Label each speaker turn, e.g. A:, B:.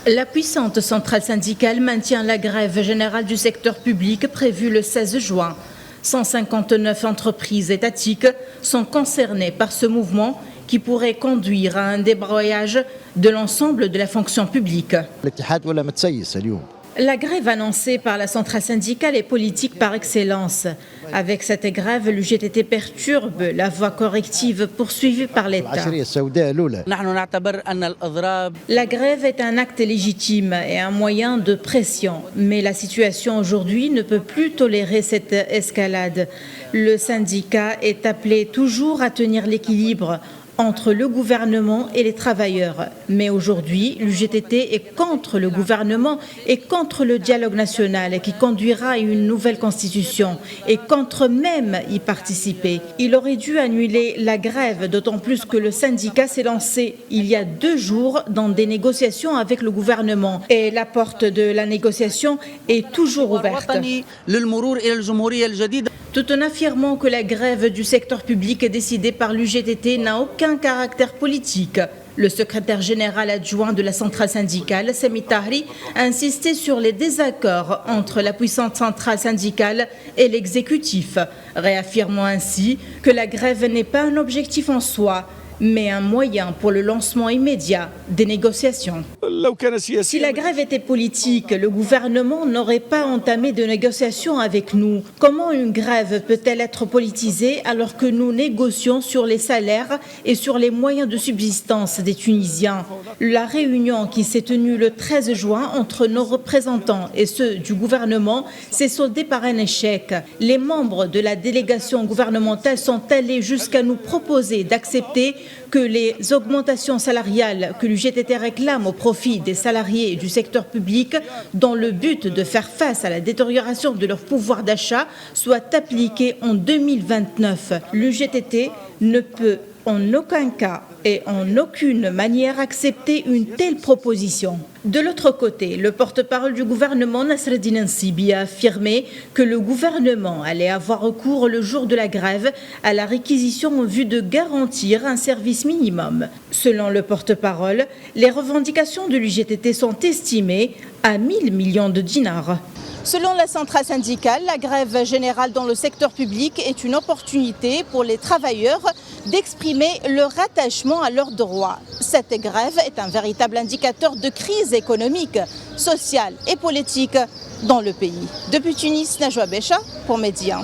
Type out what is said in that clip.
A: La puissante centrale syndicale maintient la grève générale du secteur public prévue le 16 juin. 159 entreprises étatiques sont concernées par ce mouvement qui pourrait conduire à un débrayage de l'ensemble de la fonction publique. La grève annoncée par la centrale syndicale est politique par excellence. Avec cette grève, l'UGTT perturbe la voie corrective poursuivie par l'État. La grève est un acte légitime et un moyen de pression, mais la situation aujourd'hui ne peut plus tolérer cette escalade. Le syndicat est appelé toujours à tenir l'équilibre entre le gouvernement et les travailleurs. Mais aujourd'hui, l'UGTT est contre le gouvernement et contre le dialogue national qui conduira à une nouvelle constitution et contre même y participer. Il aurait dû annuler la grève, d'autant plus que le syndicat s'est lancé il y a 2 jours dans des négociations avec le gouvernement et la porte de la négociation est toujours ouverte. Tout en affirmant que la grève du secteur public décidée par l'UGTT n'a aucun caractère politique. Le secrétaire général adjoint de la centrale syndicale, Sami Tahri, a insisté sur les désaccords entre la puissante centrale syndicale et l'exécutif, réaffirmant ainsi que la grève n'est pas un objectif en soi, mais un moyen pour le lancement immédiat des négociations. Si la grève était politique, le gouvernement n'aurait pas entamé de négociations avec nous. Comment une grève peut-elle être politisée alors que nous négocions sur les salaires et sur les moyens de subsistance des Tunisiens? La réunion qui s'est tenue le 13 juin entre nos représentants et ceux du gouvernement s'est soldée par un échec. Les membres de la délégation gouvernementale sont allés jusqu'à nous proposer d'accepter que les augmentations salariales que l'UGTT réclame au profit des salariés du secteur public dans le but de faire face à la détérioration de leur pouvoir d'achat soient appliquées en 2029. L'UGTT ne peut en aucun cas et en aucune manière accepter une telle proposition. De l'autre côté, le porte-parole du gouvernement, Nasreddine Nsibi, a affirmé que le gouvernement allait avoir recours le jour de la grève à la réquisition en vue de garantir un service minimum. Selon le porte-parole, les revendications de l'UGTT sont estimées à 1 000 millions de dinars. Selon la centrale syndicale, la grève générale dans le secteur public est une opportunité pour les travailleurs d'exprimer leur attachement à leurs droits. Cette grève est un véritable indicateur de crise économique, sociale et politique dans le pays. Depuis Tunis, Najwa Becha pour Média.